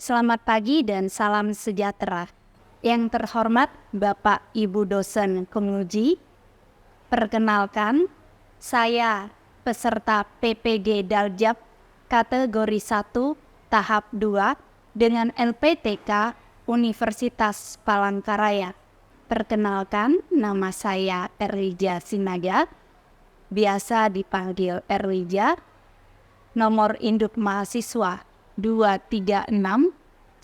Selamat pagi dan salam sejahtera. Yang terhormat Bapak Ibu dosen penguji, perkenalkan saya peserta PPG Daljab kategori 1 tahap 2 dengan LPTK Universitas Palangkaraya. Perkenalkan, nama saya Erlija Sinaga, biasa dipanggil Erlija. Nomor induk mahasiswa 236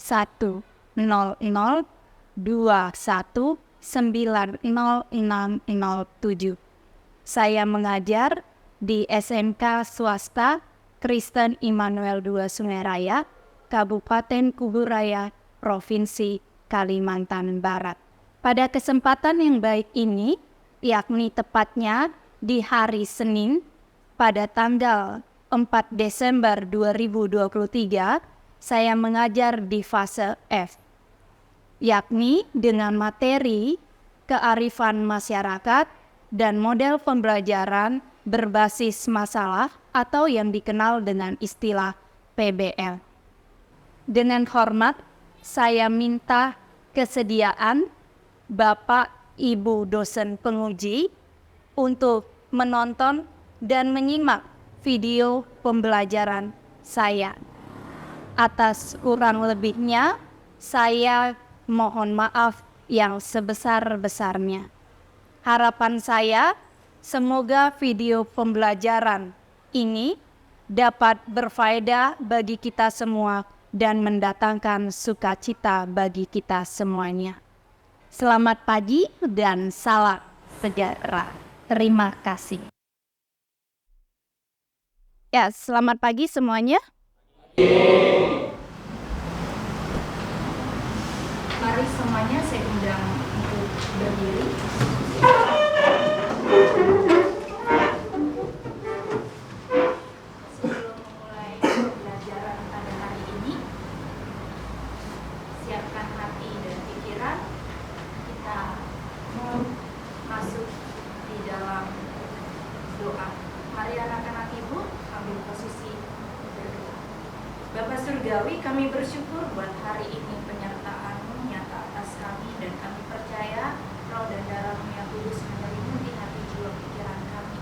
100 21 90607. Saya mengajar di SMK Swasta Kristen Immanuel II Sungai Raya, Kabupaten Kuburaya, Provinsi Kalimantan Barat. Pada kesempatan yang baik ini, yakni tepatnya di hari Senin pada tanggal 4 Desember 2023, saya mengajar di fase F, yakni dengan materi kearifan masyarakat dan model pembelajaran berbasis masalah atau yang dikenal dengan istilah PBL. Dengan hormat, saya minta kesediaan Bapak Ibu dosen penguji untuk menonton dan menyimak video pembelajaran saya. Atas kurang lebihnya, saya mohon maaf yang sebesar-besarnya. Harapan saya, semoga video pembelajaran ini dapat berfaedah bagi kita semua dan mendatangkan sukacita bagi kita semuanya. Selamat pagi dan salam sejahtera. Terima kasih. Ya, selamat pagi semuanya. Mari semuanya saya undang untuk berdiri. Sebelum memulai pembelajaran pada hari ini, siapkan hati dan pikiran. Kita mau masuk di dalam doa. Mari anak-anak ibu ambil posisi berdoa. Bapa Surgawi, kami bersyukur buat hari ini penyertaan-Mu nyata atas kami, dan kami percaya Roh dan Darah-Mu yang kudus menyelimuti hati jiwa pikiran kami.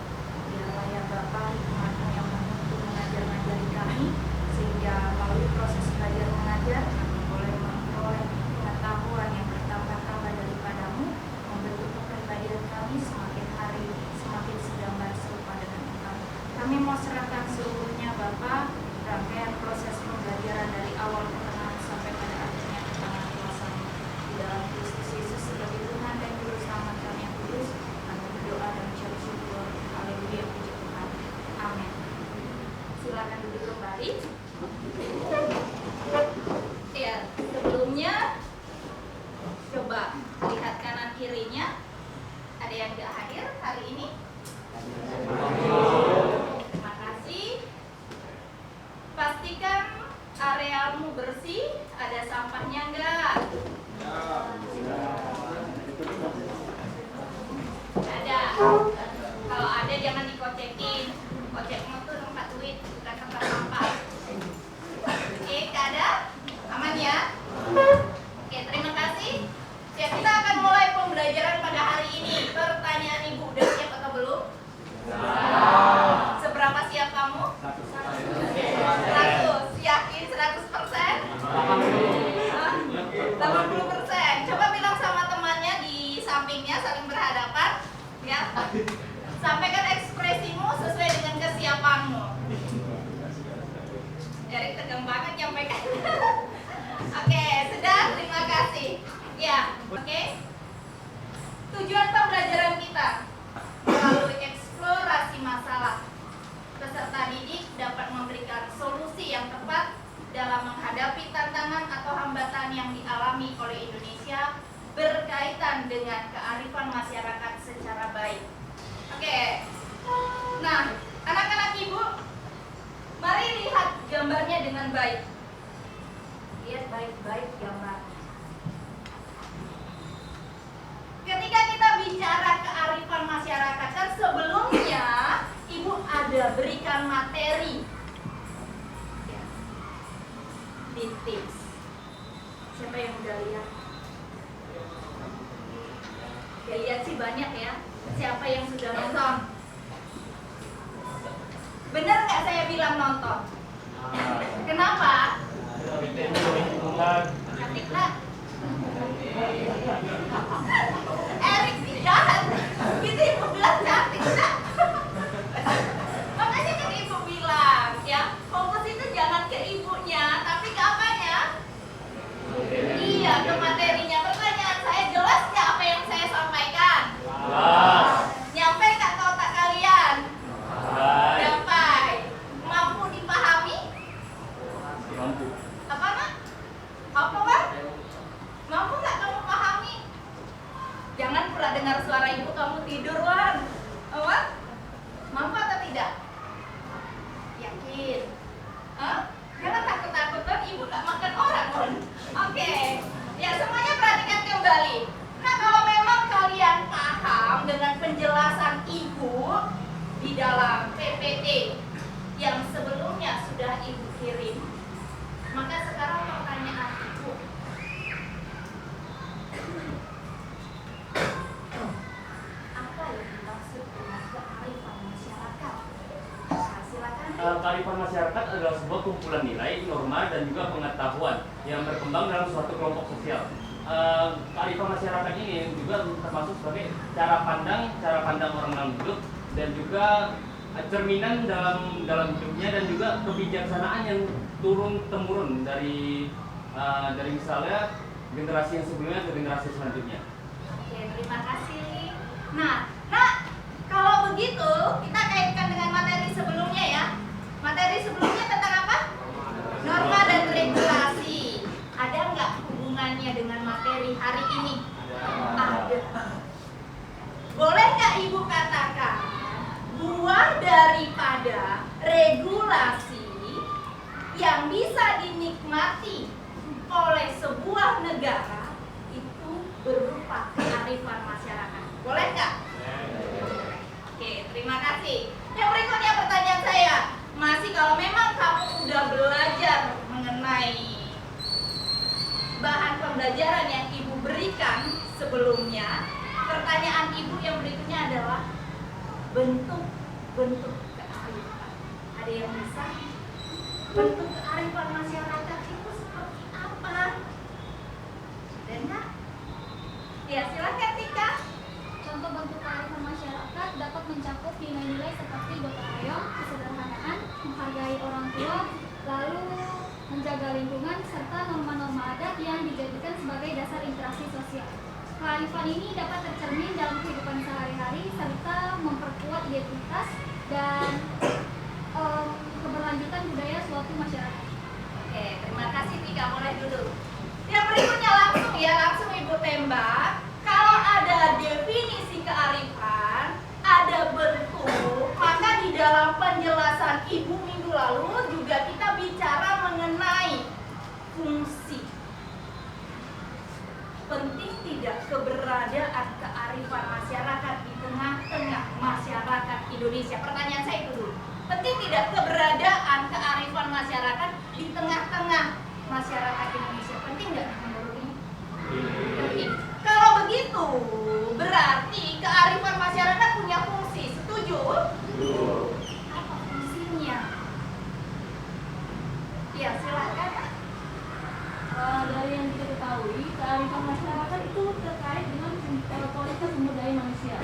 Biarlah ya Bapa, hikmat-Mu yang menuntun mengajar-ngajari kami, sehingga melalui proses belajar mengajar kami boleh memperoleh pengetahuan yang bertambah-tambah daripada-Mu, membentuk kepribadian kami semakin hari semakin segambar serupa dengan Engkau. Kami mau serahkan seluruhnya Bapa, rangkaian proses pembelajaran dari awal pertengahan sampai pada akhirnya ke tangan kuasa-Mu. Di dalam Kristus Yesus sebagai Tuhan dan Juru Selamat kami yang kudus, kami berdoa dan ucap syukur. Haleluya, puji Tuhan. Amin. Silakan duduk kembali. Ya, sebelumnya coba lihat kanan kirinya. Ada yang tidak hadir hari ini? Terima kasih. Pastikan areamu bersih. Ada sampahnya enggak? Ada. Kalau ada jangan dikocekin. Kocekmu tuh tempat duit, bukan tempat sampah. Oke, ada? Aman ya? Oke, terima kasih. Ya, kita akan mulai pembelajaran pada hari ini. Pertanyaan Ibu udah siap atau belum? Seberapa siap kamu? 100. Yakin 100%? 80%. Coba bilang sama temannya di sampingnya, saling berhadapan, ya. Sampaikan ekspresimu sesuai dengan kesiapanmu. Jadi tegang banget nyampaikan. Oke, sudah, terima kasih. Ya, oke. Tujuan pembelajaran kita melalui eksplorasi masalah. Peserta didik dapat memberikan solusi yang tepat dalam menghadapi tantangan atau hambatan yang dialami oleh Indonesia berkaitan dengan kearifan masyarakat secara baik. Oke. Nah, anak-anak ibu, mari lihat gambarnya dengan baik. Lihat baik-baik gambar. Ketika kita bicara kearifan masyarakat, kan sebelumnya Ibu ada berikan materi di tips. Siapa yang udah lihat? Ya lihat sih banyak ya. Siapa yang sudah nonton? Benar nggak saya bilang nonton? Kenapa? Cantik lah. Erik sih jahat. Gitu ibu bilang cantik lah. Makanya kan ibu bilang ya, fokus itu jangan ke ibunya, tapi ke apanya? Iya, ke materinya. Pertanyaan saya jelas nggak apa yang saya sampaikan? Nyampe nggak ke otak kalian? Sampai. Mampu dipahami? Mampu. Apa nak? Apa bang? Mampu nggak kamu pahami? Jangan pula dengar suara ibu kamu tidur Wan. Wan? Mampu atau tidak? Yakin? Hah? Jangan takut-takut kan ibu nggak makan orang Wan. Oke. Ya semuanya perhatikan kembali. Nah kalau memang kalian paham dengan penjelasan ibu di dalam PPT yang sebelumnya sudah ibu kirim, maka sekarang pertanyaan ibu, apa yang dimaksud dengan kearifan masyarakat? Nah, silakan. Kearifan masyarakat adalah sebuah kumpulan nilai, norma, dan juga pengetahuan yang berkembang dalam suatu kelompok sosial. Kearifan masyarakat ini juga termasuk sebagai cara pandang orang dalam hidup, dan juga cerminan dalam hidupnya, dan juga kebijaksanaan yang turun temurun dari misalnya generasi yang sebelumnya ke generasi selanjutnya. Oke, terima kasih. Nah, kalau begitu kita kaitkan dengan materi sebelumnya ya. Materi sebelumnya tentang apa? Norma dan regulasi. Ada nggak hubungannya dengan materi hari ini? Ada. Boleh nggak ibu katakan buah daripada regulasi yang bisa dinikmati oleh sebuah negara itu berupa kearifan masyarakat? Boleh nggak? Oke, terima kasih. Yang berikutnya pertanyaan saya, masih kalau memang kamu udah belajar mengenai bahan pembelajaran yang ibu berikan sebelumnya, pertanyaan ibu yang berikutnya adalah bentuk kearifan. Ada yang bisa? Bentuk kearifan masyarakat itu seperti apa? Dan nggak? Ya silakan Tika. Contoh bentuk kearifan masyarakat dapat mencakup nilai-nilai seperti gotong royong, kesederhanaan, menghargai orang tua, lalu menjaga lingkungan, serta norma-norma adat yang dijadikan sebagai dasar interaksi sosial. Kearifan ini dapat tercermin dalam kehidupan sehari-hari serta memperkuat identitas dan keberlanjutan budaya suatu masyarakat. Oke, terima kasih Tika. Mulai dulu. Yang berikutnya langsung ibu tembak. Kalau ada definisi kearifan, ada bentuk, maka di dalam penjelasan ibu minggu lalu juga kita bicara mengenai fungsi. Penting tidak keberadaan kearifan masyarakat di tengah-tengah masyarakat Indonesia? Pertanyaan saya itu dulu. Penting tidak keberadaan kearifan masyarakat di tengah-tengah masyarakat Indonesia? Penting nggak menurut ini? Penting. Kalau begitu, berarti kearifan masyarakat punya fungsi. Setuju? Apa fungsinya? Ya, silakan. Dari yang kita ketahui, kearifan masyarakat itu terkait dengan kualitas sumber daya manusia.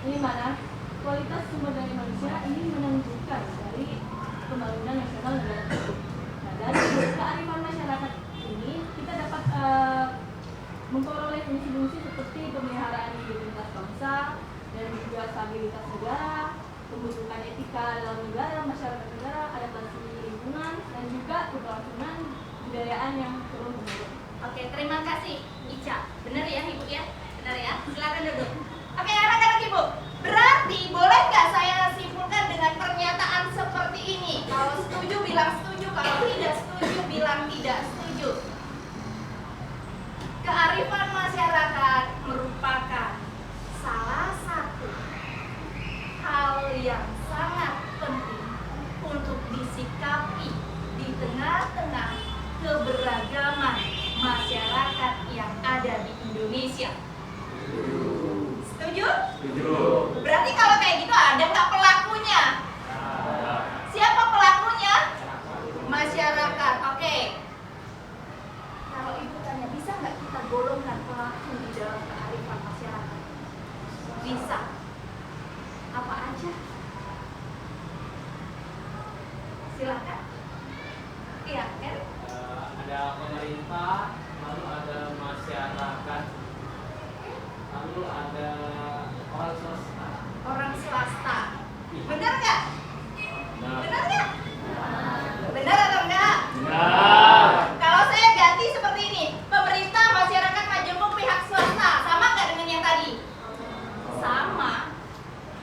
Ini mana? Kualitas sumber daya manusia ini menentukan dari pembangunan nasional negara tersebut. Nah, dari kearifan masyarakat ini kita dapat memperoleh fungsi-fungsi seperti pemeliharaan identitas bangsa dan juga stabilitas negara, pembentukan etika dalam negara, masyarakat negara, adaptasi lingkungan, dan juga keberlangsungan budayaan yang turun temurun. Oke, terima kasih Ica. Benar ya Ibu ya? Benar ya? Silakan duduk. Oke, anak-anak Ibu. Berarti boleh nggak saya simpulkan dengan pernyataan seperti ini? Kalau setuju bilang setuju, kalau tidak setuju bilang tidak setuju. Kearifan masyarakat merupakan salah satu hal yang sangat penting untuk disikapi di tengah-tengah keberagaman masyarakat ada di Indonesia. Setuju? Setuju. Berarti kalau kayak gitu ada nggak pelakunya? Siapa pelakunya? Masyarakat. Oke. Kalau ibu tanya, bisa nggak kita golongkan pelaku di dalam kearifan masyarakat? Bisa. Apa aja? Silakan. Iya, kan? Ada pemerintah, lalu ada masyarakat, lalu ada orang swasta. Orang swasta. Benar nggak? Nah. Benar nggak? Benar atau enggak? Benar. Kalau saya ganti seperti ini, pemerintah, masyarakat, majemuk, pihak swasta, sama nggak dengan yang tadi? Sama.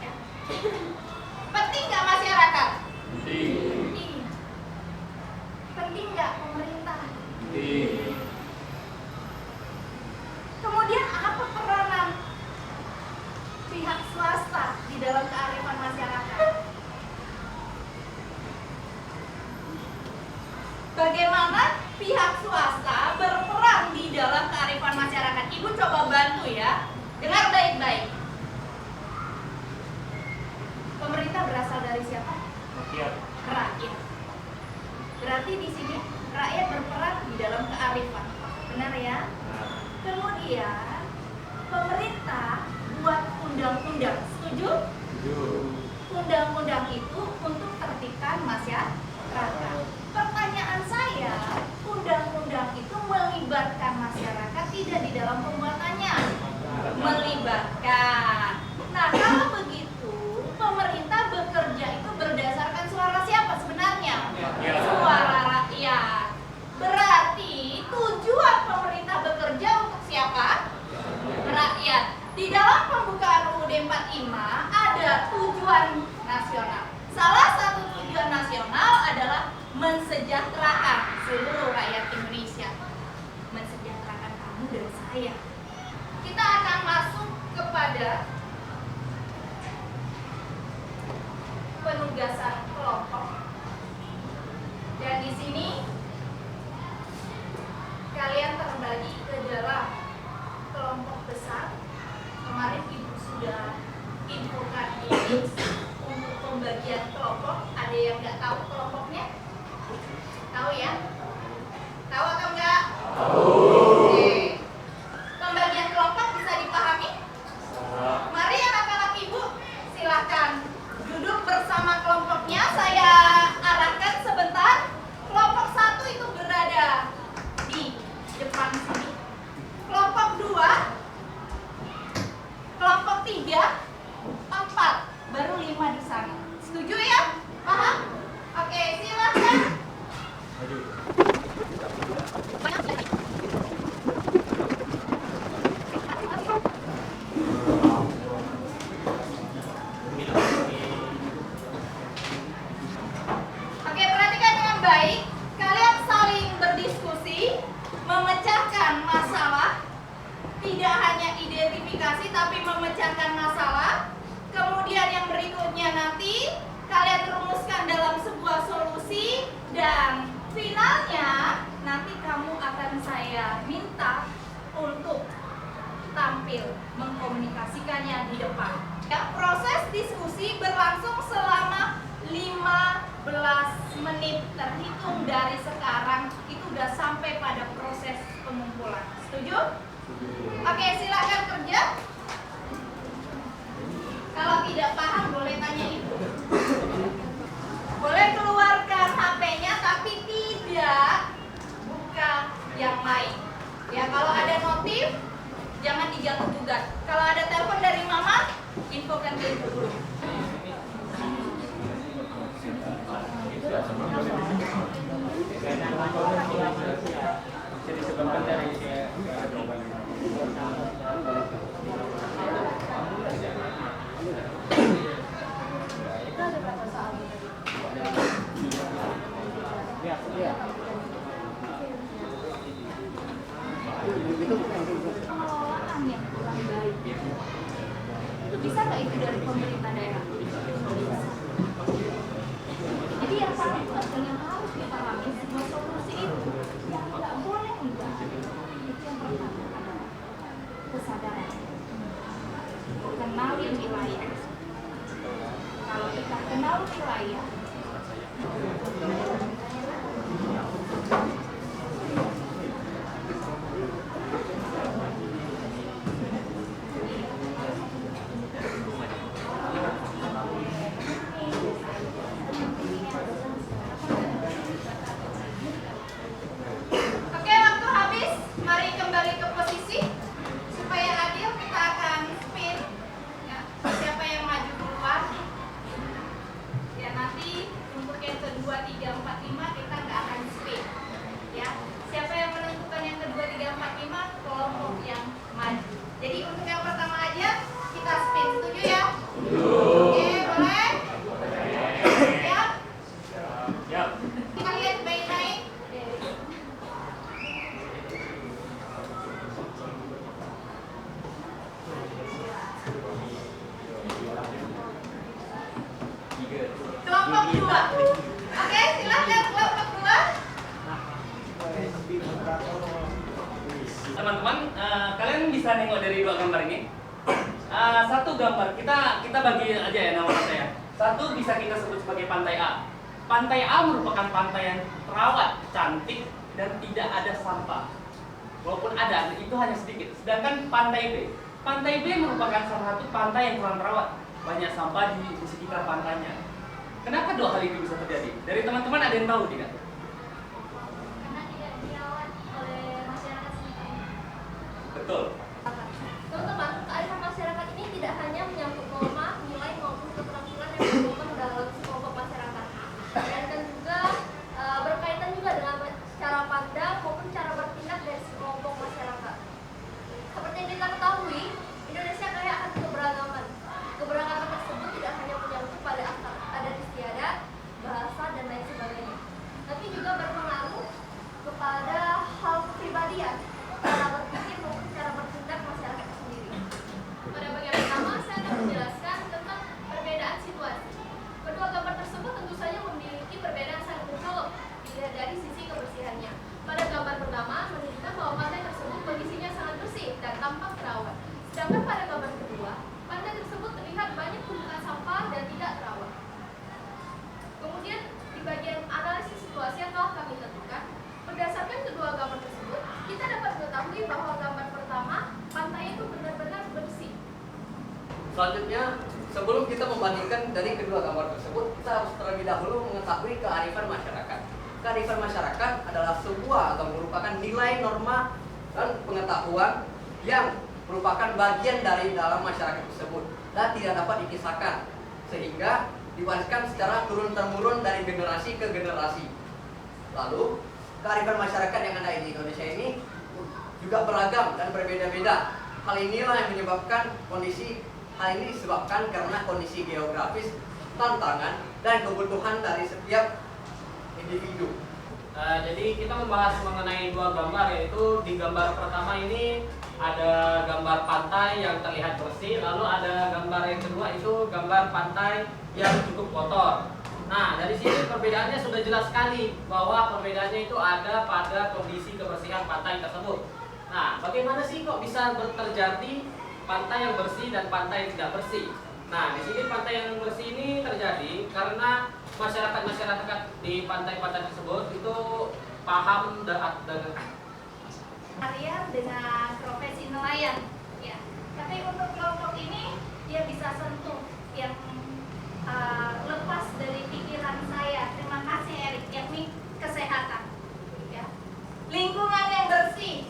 Ya. Penting nggak masyarakat? Penting. Penting. Penting nggak pemerintah? Penting. Kemudian apa peranan pihak swasta di dalam kearifan masyarakat? Bagaimana pihak swasta berperan di dalam kearifan masyarakat? Ibu coba bantu ya. Dengar baik-baik. Pemerintah berasal dari siapa? Rakyat. Rakyat. Berarti di sini rakyat berperan di dalam kearifan. Benar ya? Kemudian pemerintah buat undang-undang. Setuju? Setuju. Undang-undang itu untuk tertibkan masyarakat. Pertanyaan saya, undang-undang itu melibatkan masyarakat tidak di dalam pembuatannya? Melibatkan. Nah, kalau begitu, pemerintah bekerja itu berdasarkan suara siapa sebenarnya? Rakyat. Suara rakyat. Berarti tujuan pemerintah bekerja untuk siapa? Rakyat. Di dalam pembukaan UUD 45 ada tujuan nasional. Salah satu tujuan nasional adalah mensejahterakan seluruh rakyat Indonesia. Mensejahterakan kamu dan saya. Kita akan masuk kepada penugasan kelompok. Dan di sini kalian terbagi ke dalam kelompok besar. Kemarin ibu sudah infokan ini untuk pembagian kelompok. Ada yang nggak tahu kelompoknya? Tahu ya? Tahu atau enggak? Tahu. Oke. Pembagian kelompok bisa dipahami? Mari anak-anak ibu, silakan duduk bersama kelompoknya. Saya arahkan sebentar. Kelompok 1 itu berada di depan sini. Kelompok 2, kelompok 3, 4, baru 5 di sana. Setuju ya? Paham? Oke, silakan. Oke, perhatikan dengan baik. Kalian saling berdiskusi, memecahkan masalah. Tidak hanya identifikasi, tapi memecahkan masalah. Kemudian yang berikutnya nanti kalian rumuskan dalam sebuah solusi. Dan finalnya nanti kamu akan saya minta untuk tampil mengkomunikasikannya di depan. Ya, proses diskusi berlangsung selama 15 menit terhitung dari sekarang. Itu udah sampai pada proses pengumpulan. Setuju? Oke, silakan kerja. Kalau tidak paham boleh tanya ibu. Boleh keluarkan HP-nya tapi tidak buka yang lain. Ya, kalau ada notif jangan diganggu gugat. Kalau ada telepon dari mama, infokan ke ibu dulu. Jadi disebabkan dari Pengelolaan yang kurang baik. Bisa nggak itu dari pemerintah daerah? Jadi yang paling penting yang harus dipahami semua solusi itu yang nggak boleh enggak. Itu yang pertama adalah Teman-teman, kalian bisa nengok dari dua gambar ini. Satu gambar kita bagi aja ya nama pantai ya. Satu bisa kita sebut sebagai pantai A. Pantai A merupakan pantai yang terawat, cantik, dan tidak ada sampah. Walaupun ada, itu hanya sedikit. Sedangkan pantai B merupakan salah satu pantai yang kurang terawat, banyak sampah di sekitar pantainya. Kenapa dua hal itu bisa terjadi? Dari teman-teman ada yang tahu tidak? Karena tidak dirawat oleh masyarakat sekitar. Betul. Teman-teman, kearifan masyarakat ini tidak hanya menyangkut norma, nilai maupun keterampilan yang berkembang dalam sekelompok masyarakat, dan juga berkaitan juga dengan cara pandang maupun cara bertindak dari sekelompok masyarakat. Seperti yang kita ketahui, Indonesia kaya akan keberagaman. Keberagaman tersebut tidak hanya menyangkut pada adat istiadat, bahasa, dan lain sebagainya, tapi juga berpengaruh kepada hal kepribadian, cara berpikir maupun cara bertindak masyarakat sendiri. Pada bagian pertama, saya akan menjelaskan tentang perbedaan situasi. Kedua gambar tersebut tentu saja memiliki perbedaan sangat mencolok dilihat dari sisi kebersihannya. Pada gambar pertama menunjukkan bahwa pantai tersebut kondisinya sangat bersih dan tampak terawat. Sedangkan pada gambar kedua, pantai tersebut terlihat banyak tumpukan sampah dan tidak terawat. Kemudian di bagian analisis situasi yang telah kami tentukan, berdasarkan kedua gambar tersebut, kita dapat mengetahui bahwa gambar pertama, pantai itu benar-benar bersih. Selanjutnya, sebelum kita membandingkan dari kedua gambar tersebut, kita harus terlebih dahulu mengetahui kearifan masyarakat. Kearifan masyarakat adalah sebuah atau merupakan nilai, norma, dan pengetahuan yang merupakan bagian dari dalam masyarakat tersebut dan tidak dapat dipisahkan, sehingga diwariskan secara turun-temurun dari generasi ke generasi. Lalu, kearifan masyarakat yang ada di Indonesia ini juga beragam dan berbeda-beda. Hal inilah yang menyebabkan hal ini disebabkan karena kondisi geografis, tantangan, dan kebutuhan dari setiap individu. Jadi kita membahas mengenai dua gambar, yaitu di gambar pertama ini ada gambar pantai yang terlihat bersih, lalu ada gambar yang kedua itu gambar pantai yang cukup kotor. Nah, dari sini perbedaannya sudah jelas sekali bahwa perbedaannya itu ada pada kondisi kebersihan pantai tersebut. Nah, bagaimana sih kok bisa terjadi pantai yang bersih dan pantai yang tidak bersih? Nah, di sini pantai yang bersih ini terjadi karena masyarakat di pantai-pantai tersebut itu paham dengan Kalian dengan profesi nelayan, ya. Tapi untuk kelompok ini dia bisa sentuh yang lepas dari pikiran saya. Terima kasih Erik, yakni kesehatan. Ya. Lingkungan yang bersih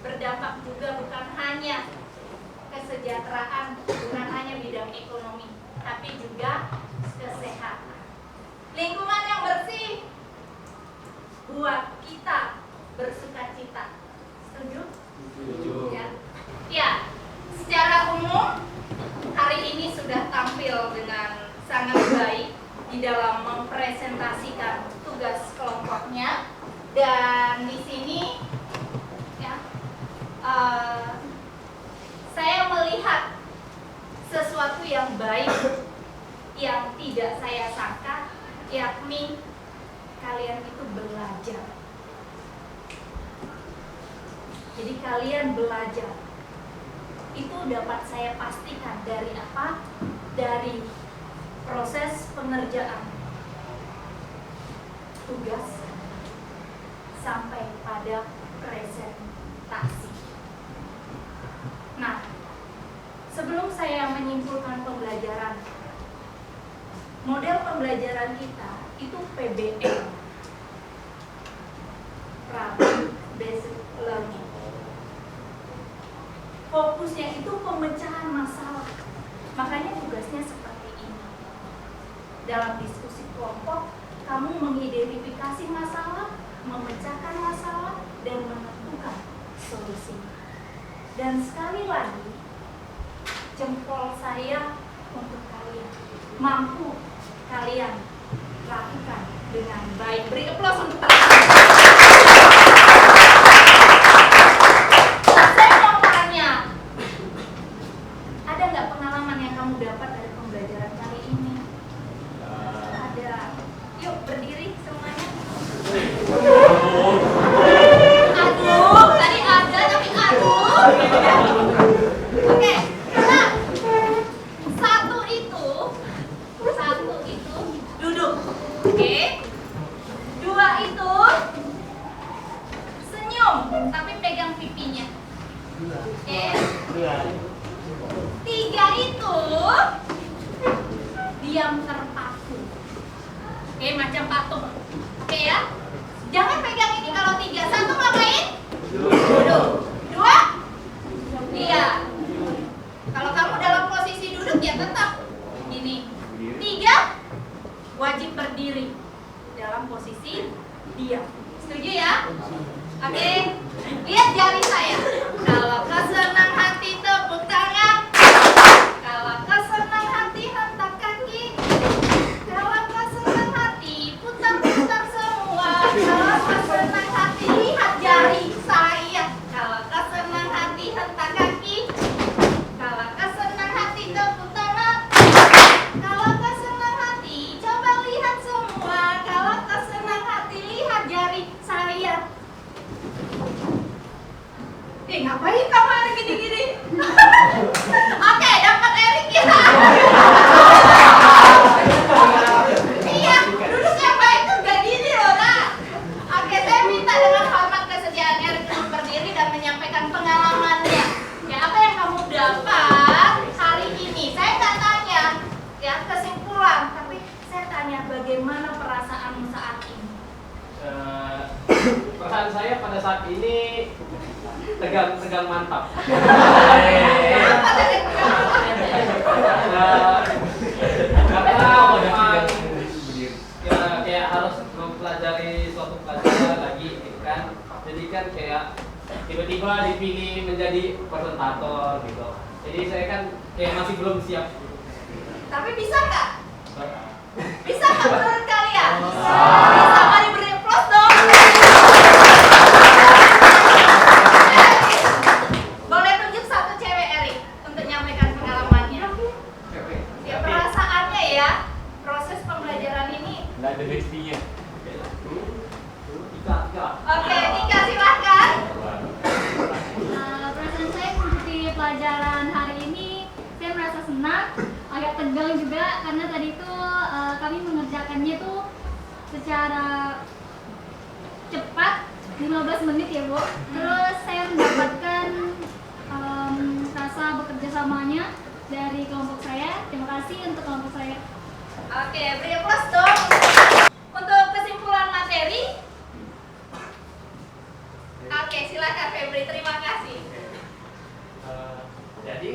berdampak juga bukan hanya kesejahteraan, bukan hanya bidang ekonomi, tapi juga kesehatan. Lingkungan yang bersih buat kita bersuka cita. Setuju? Ya. Ya, secara umum hari ini sudah tampil dengan sangat baik di dalam mempresentasikan tugas kelompoknya, dan di sini ya, saya melihat sesuatu yang baik yang tidak saya sangka, yakni kalian itu belajar. Jadi kalian belajar. Itu dapat saya pastikan dari apa? Dari proses pengerjaan tugas sampai pada presentasi. Nah, sebelum saya menyimpulkan pembelajaran, model pembelajaran kita itu PBL, Problem Based Learning. Fokusnya itu pemecahan masalah. Makanya tugasnya seperti ini. Dalam diskusi kelompok, kamu mengidentifikasi masalah, memecahkan masalah, dan menentukan solusi. Dan sekali lagi, jempol saya untuk kalian. Mampu kalian lakukan dengan baik. Beri aplaus untuk kalian. Saya mau tanya, ada nggak pengalaman yang kamu dapat dari pembelajaran kali ini? Ada. Yuk berdiri semuanya. Oke. 3 itu diam terpaku. Oke, macam patung. Oke ya. Jangan pegang ini kalau 3. 1 ngapain? Duduk. 2? Iya. Kalau kamu dalam posisi duduk ya tetap gini. 3? Wajib berdiri dalam posisi diam. Setuju ya? Oke. Lihat jari saya. Kalau kau senang hati tepuk tangan. Kalau kau senang hati hentak kaki. Kalau kau senang hati putar-putar semua. Kalau kau senang hati lihat jari saya. Kalau kau senang hati hentak kaki. Kalau kau senang hati tepuk tangan. Kalau kau senang hati coba lihat semua. Kalau kau senang hati lihat jari saya. Ngapain kamu hari gini-gini? Oke, dapat Erik ya. Iya, duduk yang baik tuh gak gini loh, Nak. Oke, saya minta dengan hormat kesediaan Erik untuk berdiri dan menyampaikan pengalamannya. Ya, apa yang kamu dapat hari ini? Saya nggak tanya ya kesimpulan, tapi saya tanya bagaimana perasaanmu saat ini. Perasaan saya pada saat ini tegang mantap. Karena memang ya, kayak harus mempelajari suatu pelajaran lagi gitu kan. Jadi kan kayak tiba-tiba dipilih menjadi presentator gitu. Jadi saya kan kayak masih belum siap. Tapi bisa nggak? Bisa nggak menurut kalian? Bisa, mari beri aplaus dong. Boleh tunjuk satu cewek Erik untuk menyampaikan pengalamannya. Ya, perasaannya ya, proses pembelajaran ini. Nggak ada bestinya. Tiga. Oke, Tika silahkan. Perasaan saya mengikuti pelajaran hari ini, saya merasa senang, agak tegang juga karena tadi itu kami mengerjakannya tuh secara cepat 15 menit ya Bu. Terus saya mendapatkan rasa bekerja samanya dari kelompok saya. Terima kasih untuk kelompok saya. Oke, beri aplaus dong. Untuk kesimpulan materi. Oke, silakan Febri. Terima kasih. Jadi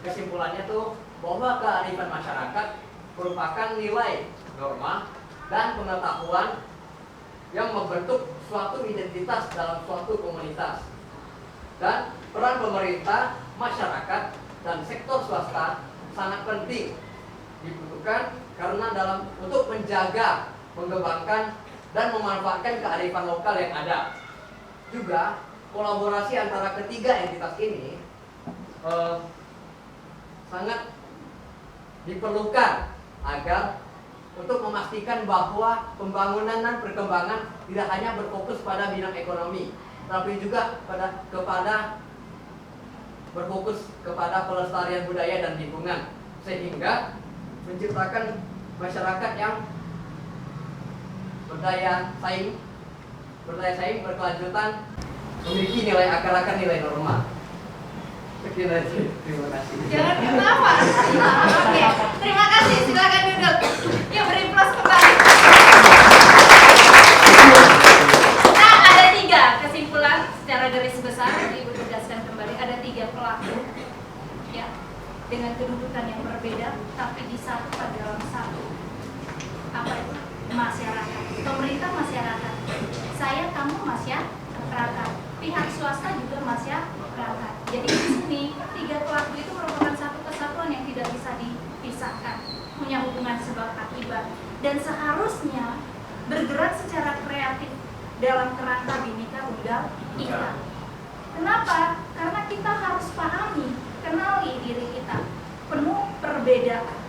kesimpulannya tuh bahwa kearifan masyarakat merupakan nilai, norma, dan pengetahuan yang membentuk suatu identitas dalam suatu komunitas. Dan peran pemerintah, masyarakat, dan sektor swasta sangat penting dibutuhkan karena untuk menjaga, mengembangkan, dan memanfaatkan kearifan lokal yang ada. Juga kolaborasi antara ketiga entitas ini sangat diperlukan agar untuk memastikan bahwa pembangunan dan perkembangan tidak hanya berfokus pada bidang ekonomi, tapi juga berfokus kepada pelestarian budaya dan lingkungan, sehingga menciptakan masyarakat yang berdaya saing, berkelanjutan, memiliki nilai akar-akar nilai norma. Sekian aja. Terima kasih. Jangan ketawa. Oke, terima kasih. Silakan duduk. Yuk beri plus kembali. Nah, ada 3 kesimpulan secara garis besar. Ibu tegaskan kembali. Ada 3 pelaku, ya, dengan kedudukan yang berbeda, tapi disatukan dalam satu. Apa itu? Masyarakat. Pemerintah masyarakat. Saya, kamu masyarakat. Pihak swasta juga masyarakat. Jadi di sini 3 pelaku itu merupakan satu kesatuan yang tidak bisa dipisahkan, punya hubungan sebab akibat, dan seharusnya bergerak secara kreatif dalam kerangka Bhinneka Tunggal Ika. Kenapa? Karena kita harus pahami, kenali diri kita, penuh perbedaan.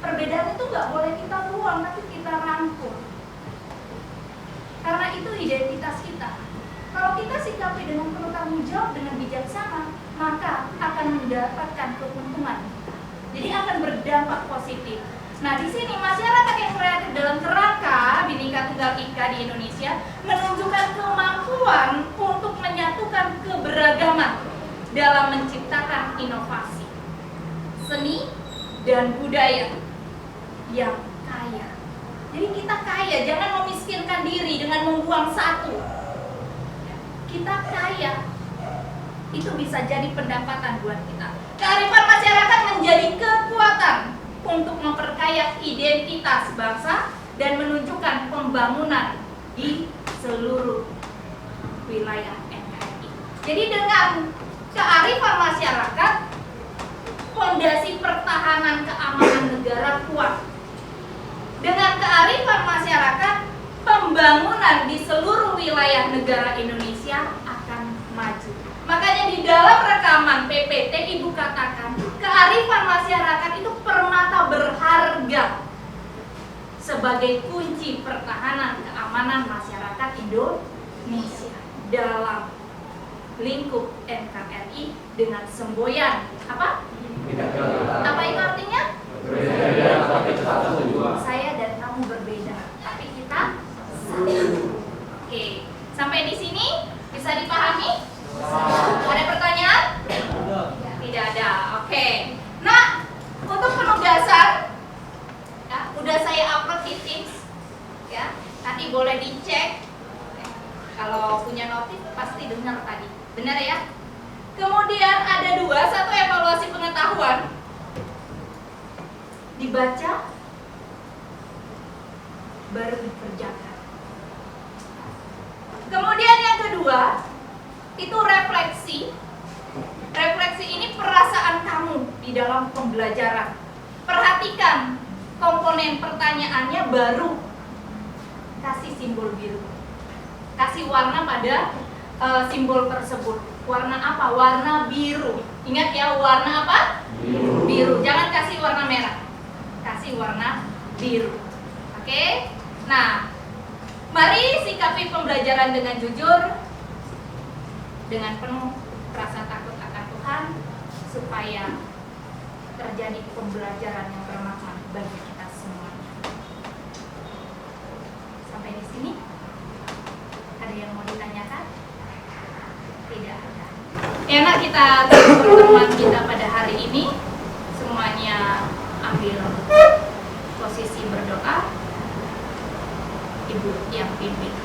Perbedaan itu nggak boleh kita buang, tapi kita rangkul. Karena itu identitas kita. Kalau kita sikapi dengan penuh tanggung jawab, dengan bijaksana, maka akan mendapatkan keuntungan. Jadi akan berdampak positif. Nah, di sini masyarakat yang kreatif dalam kerangka Bhinneka Tunggal Ika di Indonesia menunjukkan kemampuan untuk menyatukan keberagaman dalam menciptakan inovasi, seni, dan budaya yang kaya. Jadi kita kaya, jangan memiskinkan diri dengan membuang satu. Kita kaya, itu bisa jadi pendapatan buat kita. Kearifan masyarakat menjadi kekuatan untuk memperkaya identitas bangsa dan menunjukkan pembangunan di seluruh wilayah NKRI. Jadi dengan kearifan masyarakat, fondasi pertahanan keamanan negara kuat. Dengan kearifan masyarakat, pembangunan di seluruh wilayah negara Indonesia akan maju. Makanya di dalam rekaman PPT Ibu katakan, kearifan masyarakat itu permata berharga sebagai kunci pertahanan keamanan masyarakat Indonesia dalam lingkup NKRI dengan semboyan apa? Apa itu artinya? Saya dan kamu berbeda, tapi kita sama. Oke, sampai di sini bisa dipahami? Ada pertanyaan? Tidak ada. Oke. Nah, untuk penugasan, ya, udah saya upload di Teams, ya. Nanti boleh dicek. Kalau punya notif pasti dengar tadi, benar ya? Kemudian ada dua, satu evaluasi pengetahuan, dibaca, baru dikerjakan. Kemudian yang kedua, itu refleksi. Refleksi ini perasaan kamu di dalam pembelajaran. Perhatikan komponen pertanyaannya, baru kasih simbol biru. Kasih warna pada simbol tersebut. Warna apa? Warna biru. Ingat ya, warna apa? Biru. Jangan kasih warna merah. Kasih warna biru. Oke? Nah, mari sikapi pembelajaran dengan jujur, dengan penuh rasa takut akan Tuhan, supaya terjadi pembelajaran yang bermakna bagi kita semuanya. Sampai di sini, ada yang mau ditanyakan? Tidak ada. Enak kita pertemuan kita pada hari ini. Semuanya ambil posisi berdoa. Ibu yang pimpin.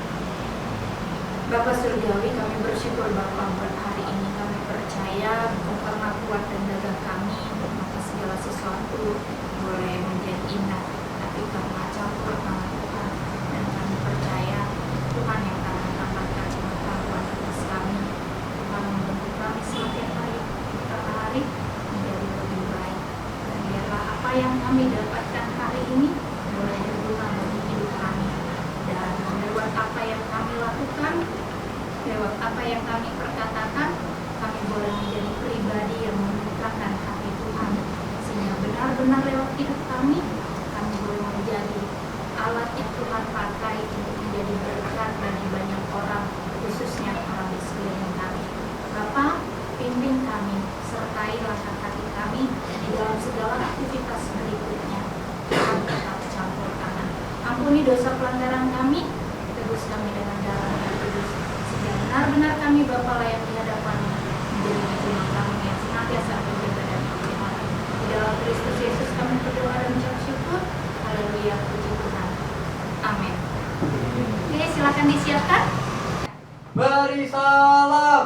Bapak Surgawi, kami bersyukur Bapak buat hari ini. Kami percaya Engkau pernah kuat dan jaga kami, maka segala sesuatu boleh menjadi indah, tapi karena campur tangan Tuhan, dan kami percaya Tuhan yang akan menambahkan pengetahuan atas kami. Tuhan membentuk kami semakin hari per hari menjadi lebih baik. Dan biarlah apa yang kami dapatkan hari ini boleh berguna bagi hidup kami. Dan lewat apa yang kami lakukan, lewat apa yang kami perkatakan, kami boleh menjadi pribadi yang menyukakan hati Tuhan. Sehingga benar-benar lewat hidup kami boleh menjadi alat yang Tuhan pakai untuk menjadi berkat bagi banyak orang, khususnya orang di sekeliling kami. Bapa, pimpin kami, sertai langkah kaki kami di dalam segala aktivitas berikutnya. Tuhan tetap campur tangan. Ampuni dosa pelanggaran kami, tebus kami dengan darah yang kudus, sehingga benar-benar kami Bapa layak di hadapan-Mu, menjadi cuma kami yang senantiasa berjaga dan berkhidmat. Di dalam Kristus Yesus kami berdoa dan mengucap syukur. Haleluya, puji Tuhan. Amin. Oke, silakan disiapkan. Beri salam.